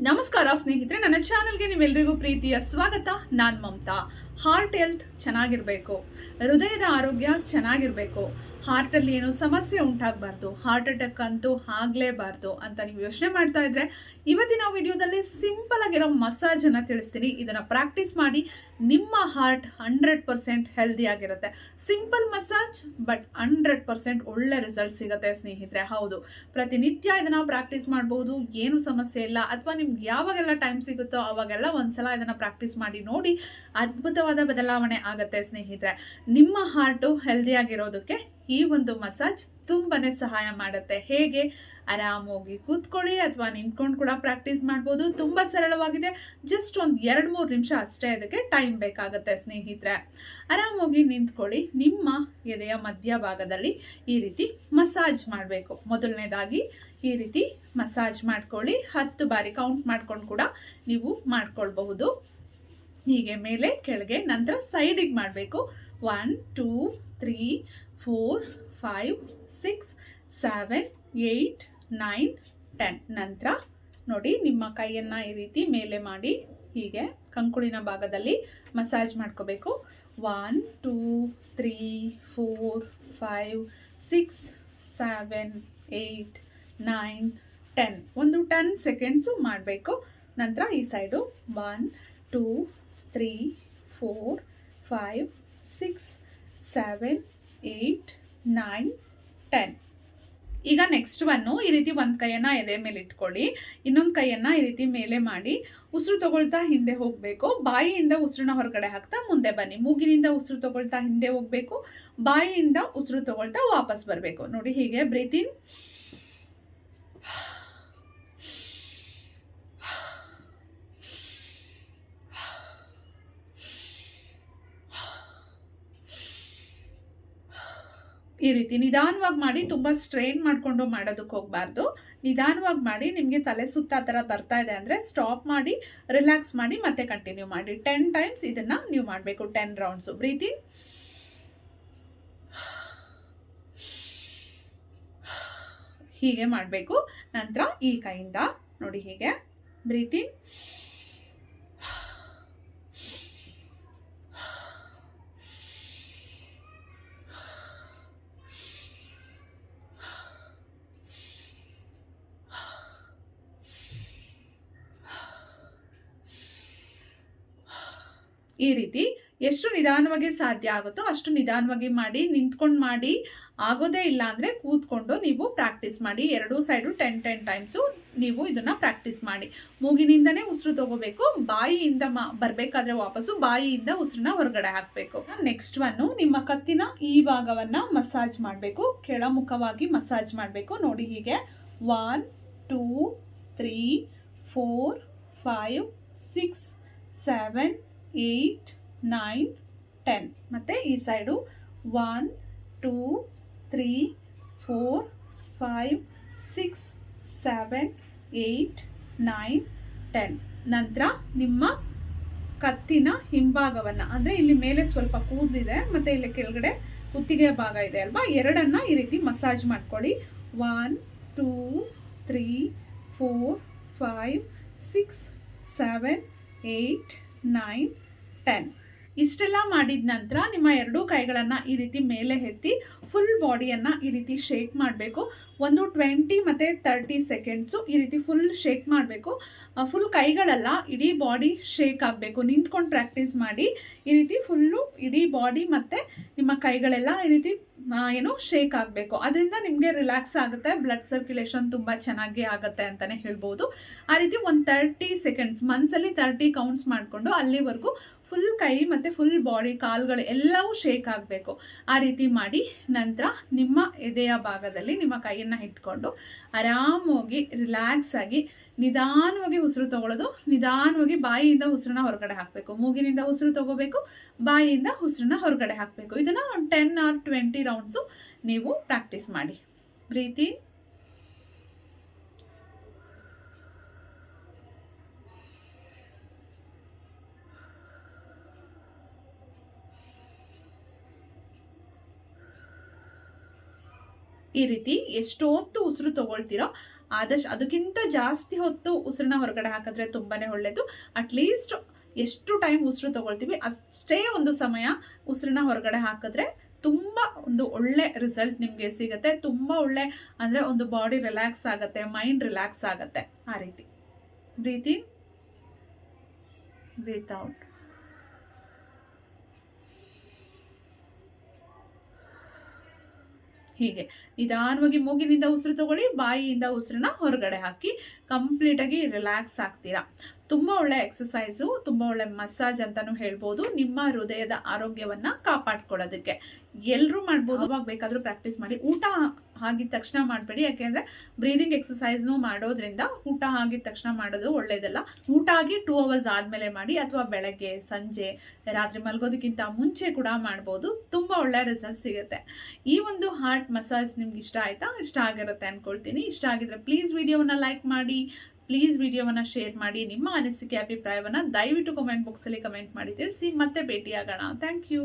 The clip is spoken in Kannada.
ನಮಸ್ಕಾರ ಸ್ನೇಹಿತರೆ, ನನ್ನ ಚಾನೆಲ್ಗೆ ನಿಮ್ಮೆಲ್ಲರಿಗೂ ಪ್ರೀತಿಯ ಸ್ವಾಗತ. ನಾನು ಮಮತಾ. ಹಾರ್ಟ್ ಹೆಲ್ತ್ ಚೆನ್ನಾಗಿರಬೇಕು, ಹೃದಯದ ಆರೋಗ್ಯ ಚೆನ್ನಾಗಿರಬೇಕು, ಹಾರ್ಟಲ್ಲಿ ಏನೋ ಸಮಸ್ಯೆ ಉಂಟಾಗಬಾರ್ದು, ಹಾರ್ಟ್ ಅಟ್ಯಾಕ್ ಅಂತೂ ಆಗಲೇಬಾರ್ದು ಅಂತ ನೀವು ಯೋಚನೆ ಮಾಡ್ತಾ ಇದ್ರೆ ಇವತ್ತಿನ ವಿಡಿಯೋದಲ್ಲಿ ಸಿಂಪಲ್ ಆಗಿರೋ ಮಸಾಜನ್ನು ತಿಳಿಸ್ತೀನಿ. ಇದನ್ನು ಪ್ರಾಕ್ಟೀಸ್ ಮಾಡಿ ನಿಮ್ಮ ಹಾರ್ಟ್ 100% ಹೆಲ್ದಿ ಆಗಿರುತ್ತೆ. ಸಿಂಪಲ್ ಮಸಾಜ್ ಬಟ್ 100% ಒಳ್ಳೆ ರಿಸಲ್ಟ್ ಸಿಗುತ್ತೆ ಸ್ನೇಹಿತರೆ. ಹೌದು, ಪ್ರತಿನಿತ್ಯ ಇದನ್ನು ಪ್ರಾಕ್ಟೀಸ್ ಮಾಡ್ಬೋದು, ಏನು ಸಮಸ್ಯೆ ಇಲ್ಲ. ಅಥವಾ ನಿಮ್ಗೆ ಯಾವಾಗೆಲ್ಲ ಟೈಮ್ ಸಿಗುತ್ತೋ ಅವಾಗೆಲ್ಲ ಒಂದ್ಸಲ ಇದನ್ನು ಪ್ರಾಕ್ಟೀಸ್ ಮಾಡಿ ನೋಡಿ, ಅದ್ಭುತವಾದ ಬದಲಾವಣೆ ಆಗುತ್ತೆ ಸ್ನೇಹಿತರೆ. ನಿಮ್ಮ ಹಾರ್ಟು ಹೆಲ್ದಿ ಆಗಿರೋದಕ್ಕೆ ಈ ಒಂದು ಮಸಾಜ್ ತುಂಬಾನೇ ಸಹಾಯ ಮಾಡುತ್ತೆ. ಹೇಗೆ? ಆರಾಮೋಗಿ ಕೂತ್ಕೊಳ್ಳಿ ಅಥವಾ ನಿಂತ್ಕೊಂಡು ಕೂಡ ಪ್ರಾಕ್ಟೀಸ್ ಮಾಡ್ಬೋದು. ತುಂಬ ಸರಳವಾಗಿದೆ. ಜಸ್ಟ್ ಒಂದು 2-3 ನಿಮಿಷ ಅಷ್ಟೇ ಇದಕ್ಕೆ ಟೈಮ್ ಬೇಕಾಗುತ್ತೆ ಸ್ನೇಹಿತರೆ. ಆರಾಮೋಗಿ ನಿಂತ್ಕೊಳ್ಳಿ. ನಿಮ್ಮ ಎದೆಯ ಮಧ್ಯಭಾಗದಲ್ಲಿ ಈ ರೀತಿ ಮಸಾಜ್ ಮಾಡಬೇಕು. ಮೊದಲನೇದಾಗಿ ಈ ರೀತಿ ಮಸಾಜ್ ಮಾಡ್ಕೊಳ್ಳಿ. 10 ಬಾರಿ ಕೌಂಟ್ ಮಾಡ್ಕೊಂಡು ಕೂಡ ನೀವು ಮಾಡ್ಕೊಳ್ಬಹುದು. ಹೀಗೆ ಮೇಲೆ ಕೆಳಗೆ, ನಂತರ ಸೈಡಿಗೆ ಮಾಡಬೇಕು. 1 2 3 4 5 6 7 8 9 10. ನಂತರ ನೋಡಿ, ನಿಮ್ಮ ಕೈಯನ್ನು ಈ ರೀತಿ ಮೇಲೆ ಮಾಡಿ ಹೀಗೆ ಕಂಕುಳಿನ ಭಾಗದಲ್ಲಿ ಮಸಾಜ್ ಮಾಡ್ಕೋಬೇಕು. 1 2 3 4 5 6 7 8 9 10. ಒಂದು 10 ಸೆಕೆಂಡ್ಸು ಮಾಡಬೇಕು. ನಂತರ ಈ ಸೈಡು 1 2 3 4 5 6 7 8 9 10. ಈಗ ನೆಕ್ಸ್ಟ್ ಒನ್ನು ಈ ರೀತಿ ಒಂದು ಕೈಯನ್ನು ಎದೆ ಮೇಲೆ ಇಟ್ಕೊಳ್ಳಿ, ಇನ್ನೊಂದು ಕೈಯನ್ನು ಈ ರೀತಿ ಮೇಲೆ ಮಾಡಿ ಉಸಿರು ತಗೊಳ್ತಾ ಹಿಂದೆ ಹೋಗಬೇಕು. ಬಾಯಿಯಿಂದ ಉಸಿರನ್ನ ಹೊರಗಡೆ ಹಾಕ್ತಾ ಮುಂದೆ ಬನ್ನಿ. ಮೂಗಿನಿಂದ ಉಸಿರು ತಗೊಳ್ತಾ ಹಿಂದೆ ಹೋಗಬೇಕು, ಬಾಯಿಯಿಂದ ಉಸಿರು ತಗೊಳ್ತಾ ವಾಪಸ್ ಬರಬೇಕು. ನೋಡಿ, ಹೀಗೆ ಬ್ರೀತ್ ಇನ್, ಈ ರೀತಿ ನಿಧಾನವಾಗಿ ಮಾಡಿ. ತುಂಬ ಸ್ಟ್ರೈನ್ ಮಾಡಿಕೊಂಡು ಮಾಡೋದಕ್ಕೆ ಹೋಗಬಾರ್ದು. ನಿಧಾನವಾಗಿ ಮಾಡಿ. ನಿಮಗೆ ತಲೆ ಸುತ್ತ ಆ ಥರ ಬರ್ತಾ ಇದೆ ಅಂದರೆ ಸ್ಟಾಪ್ ಮಾಡಿ, ರಿಲ್ಯಾಕ್ಸ್ ಮಾಡಿ, ಮತ್ತೆ ಕಂಟಿನ್ಯೂ ಮಾಡಿ. 10 ಟೈಮ್ಸ್ ಇದನ್ನು ನೀವು ಮಾಡಬೇಕು, 10 ರೌಂಡ್ಸು. ಬ್ರೀತ್ ಇನ್, ಹೀಗೆ ಮಾಡಬೇಕು. ನಂತರ ಈ ಕೈಯಿಂದ ನೋಡಿ ಹೀಗೆ ಬ್ರೀತ್ ಇನ್, ಈ ರೀತಿ ಎಷ್ಟು ನಿಧಾನವಾಗಿ ಸಾಧ್ಯ ಆಗುತ್ತೋ ಅಷ್ಟು ನಿಧಾನವಾಗಿ ಮಾಡಿ. ನಿಂತ್ಕೊಂಡು ಮಾಡಿ, ಆಗೋದೇ ಇಲ್ಲ ಅಂದರೆ ಕೂತ್ಕೊಂಡು ನೀವು ಪ್ರಾಕ್ಟೀಸ್ ಮಾಡಿ. ಎರಡೂ ಸೈಡು 10 ಟೈಮ್ಸು ನೀವು ಇದನ್ನು ಪ್ರಾಕ್ಟೀಸ್ ಮಾಡಿ. ಮೂಗಿನಿಂದನೇ ಉಸಿರು ತಗೋಬೇಕು, ಬಾಯಿಯಿಂದ ಬರಬೇಕಾದ್ರೆ ವಾಪಸ್ಸು ಬಾಯಿಯಿಂದ ಉಸಿರನ್ನ ಹೊರಗಡೆ ಹಾಕಬೇಕು. ನೆಕ್ಸ್ಟ್ ಒನ್ನು, ನಿಮ್ಮ ಕತ್ತಿನ ಈ ಭಾಗವನ್ನು ಮಸಾಜ್ ಮಾಡಬೇಕು. ಕೆಳಮುಖವಾಗಿ ಮಸಾಜ್ ಮಾಡಬೇಕು. ನೋಡಿ ಹೀಗೆ 1 2 3 4 5 6 7 8 9 10. ಮತ್ತು ಈ ಸೈಡು 1 2 3 4 5 6 7 8 9 10. ನಂತರ ನಿಮ್ಮ ಕತ್ತಿನ ಹಿಂಭಾಗವನ್ನು, ಅಂದರೆ ಇಲ್ಲಿ ಮೇಲೆ ಸ್ವಲ್ಪ ಕೂದಲಿದೆ ಮತ್ತು ಇಲ್ಲಿ ಕೆಳಗಡೆ ಕುತ್ತಿಗೆ ಭಾಗ ಇದೆ ಅಲ್ವಾ, ಎರಡನ್ನ ಈ ರೀತಿ ಮಸಾಜ್ ಮಾಡ್ಕೊಳ್ಳಿ. 1 2 3 4 5 6 7 8 9 10. ಇಷ್ಟೆಲ್ಲ ಮಾಡಿದ ನಂತರ ನಿಮ್ಮ ಎರಡೂ ಕೈಗಳನ್ನು ಈ ರೀತಿ ಮೇಲೆ ಎತ್ತಿ ಫುಲ್ ಬಾಡಿಯನ್ನು ಈ ರೀತಿ ಶೇಕ್ ಮಾಡಬೇಕು. ಒಂದು 20 ಮತ್ತು 30 ಸೆಕೆಂಡ್ಸು ಈ ರೀತಿ ಫುಲ್ ಶೇಕ್ ಮಾಡಬೇಕು. ಫುಲ್ ಕೈಗಳೆಲ್ಲ ಇಡೀ ಬಾಡಿ ಶೇಕ್ ಆಗಬೇಕು. ನಿಂತ್ಕೊಂಡು ಪ್ರಾಕ್ಟೀಸ್ ಮಾಡಿ. ಈ ರೀತಿ ಫುಲ್ಲು ಇಡೀ ಬಾಡಿ ಮತ್ತು ನಿಮ್ಮ ಕೈಗಳೆಲ್ಲ ಈ ರೀತಿ ಏನು ಶೇಕ್ ಆಗಬೇಕು. ಅದರಿಂದ ನಿಮಗೆ ರಿಲ್ಯಾಕ್ಸ್ ಆಗುತ್ತೆ, ಬ್ಲಡ್ ಸರ್ಕ್ಯುಲೇಷನ್ ತುಂಬ ಚೆನ್ನಾಗಿ ಆಗುತ್ತೆ ಅಂತಲೇ ಹೇಳ್ಬೋದು. ಆ ರೀತಿ ಒಂದು 30 ಸೆಕೆಂಡ್ಸ್ ಮನಸ್ಸಲ್ಲಿ 30 ಕೌಂಟ್ಸ್ ಮಾಡಿಕೊಂಡು ಅಲ್ಲಿವರೆಗೂ ಫುಲ್ ಕೈ ಮತ್ತು ಫುಲ್ ಬಾಡಿ, ಕಾಲುಗಳು ಎಲ್ಲವೂ ಶೇಕ್ ಆಗಬೇಕು. ಆ ರೀತಿ ಮಾಡಿ ನಂತರ ನಿಮ್ಮ ಎದೆಯ ಭಾಗದಲ್ಲಿ ನಿಮ್ಮ ಕೈಯನ್ನು ಇಟ್ಕೊಂಡು ಆರಾಮಾಗಿ ರಿಲ್ಯಾಕ್ಸ್ ಆಗಿ ನಿಧಾನವಾಗಿ ಉಸಿರು ತಗೊಳ್ಳೋದು. ನಿಧಾನವಾಗಿ ಬಾಯಿಯಿಂದ ಉಸಿರನ್ನ ಹೊರಗಡೆ ಹಾಕಬೇಕು. ಮೂಗಿನಿಂದ ಉಸಿರು ತಗೋಬೇಕು, ಬಾಯಿಯಿಂದ ಉಸಿರನ್ನ ಹೊರಗಡೆ ಹಾಕಬೇಕು. ಇದನ್ನು 10 or 20 ರೌಂಡ್ಸು ನೀವು ಪ್ರಾಕ್ಟೀಸ್ ಮಾಡಿ. ಬ್ರೀತ್ ಇನ್, ಈ ರೀತಿ ಎಷ್ಟೊತ್ತು ಉಸಿರು ತಗೊಳ್ತೀರೋ ಆದಷ್ಟು ಅದಕ್ಕಿಂತ ಜಾಸ್ತಿ ಹೊತ್ತು ಉಸಿರನ್ನ ಹೊರಗಡೆ ಹಾಕಿದ್ರೆ ತುಂಬಾ ಒಳ್ಳೆಯದು. ಅಟ್ಲೀಸ್ಟ್ ಎಷ್ಟು ಟೈಮ್ ಉಸಿರು ತಗೊಳ್ತೀವಿ ಅಷ್ಟೇ ಒಂದು ಸಮಯ ಉಸಿರನ್ನ ಹೊರಗಡೆ ಹಾಕಿದ್ರೆ ತುಂಬ ಒಂದು ಒಳ್ಳೆ ರಿಸಲ್ಟ್ ನಿಮಗೆ ಸಿಗುತ್ತೆ. ತುಂಬ ಒಳ್ಳೆ ಅಂದರೆ ಒಂದು ಬಾಡಿ ರಿಲ್ಯಾಕ್ಸ್ ಆಗುತ್ತೆ, ಮೈಂಡ್ ರಿಲ್ಯಾಕ್ಸ್ ಆಗುತ್ತೆ. ಆ ರೀತಿ ಬ್ರೀತ್ ಇನ್, ಬ್ರೀತ್ ಔಟ್. ಹೀಗೆ ನಿಧಾನವಾಗಿ ಮೂಗಿನಿಂದ ಉಸಿರು ತಗೊಳ್ಳಿ, ಬಾಯಿಯಿಂದ ಉಸಿರನ್ನ ಹೊರಗಡೆ ಹಾಕಿ ಕಂಪ್ಲೀಟಾಗಿ ರಿಲ್ಯಾಕ್ಸ್ ಆಗ್ತೀರಾ. ತುಂಬ ಒಳ್ಳೆ ಎಕ್ಸಸೈಸು, ತುಂಬ ಒಳ್ಳೆ ಮಸಾಜ್ ಅಂತಲೂ ಹೇಳ್ಬೋದು ನಿಮ್ಮ ಹೃದಯದ ಆರೋಗ್ಯವನ್ನು ಕಾಪಾಡ್ಕೊಳ್ಳೋದಕ್ಕೆ. ಎಲ್ಲರೂ ಮಾಡ್ಬೋದು, ಅವಾಗ ಬೇಕಾದರೂ ಪ್ರಾಕ್ಟೀಸ್ ಮಾಡಿ. ಊಟ ಆಗಿದ ತಕ್ಷಣ ಮಾಡಬೇಡಿ, ಯಾಕೆಂದರೆ ಬ್ರೀದಿಂಗ್ ಎಕ್ಸಸೈಸ್ನು ಮಾಡೋದ್ರಿಂದ ಊಟ ಆಗಿದ ತಕ್ಷಣ ಮಾಡೋದು ಒಳ್ಳೆಯದಲ್ಲ. ಊಟ ಆಗಿ 2 hours ಆದಮೇಲೆ ಮಾಡಿ, ಅಥವಾ ಬೆಳಗ್ಗೆ, ಸಂಜೆ, ರಾತ್ರಿ ಮಲಗೋದಕ್ಕಿಂತ ಮುಂಚೆ ಕೂಡ ಮಾಡ್ಬೋದು. ತುಂಬ ಒಳ್ಳೆ ರಿಸಲ್ಟ್ ಸಿಗುತ್ತೆ. ಈ ಒಂದು ಹಾರ್ಟ್ ಮಸಾಜ್ ನಿಮ್ಗೆ ಇಷ್ಟ ಆಯಿತಾ? ಇಷ್ಟ ಆಗಿರುತ್ತೆ ಅಂದ್ಕೊಳ್ತೀನಿ. ಇಷ್ಟ ಆಗಿದ್ರೆ ಪ್ಲೀಸ್ ವಿಡಿಯೋವನ್ನು ಲೈಕ್ ಮಾಡಿ, ಪ್ಲೀಸ್ ವಿಡಿಯೋವನ್ನು ಶೇರ್ ಮಾಡಿ. ನಿಮ್ಮ ಅನಿಸಿಕೆ ಅಭಿಪ್ರಾಯವನ್ನು ದಯವಿಟ್ಟು ಕಮೆಂಟ್ ಬಾಕ್ಸಲ್ಲಿ ಕಮೆಂಟ್ ಮಾಡಿ ತಿಳಿಸಿ. ಮತ್ತೆ ಭೇಟಿಯಾಗೋಣ. Thank you.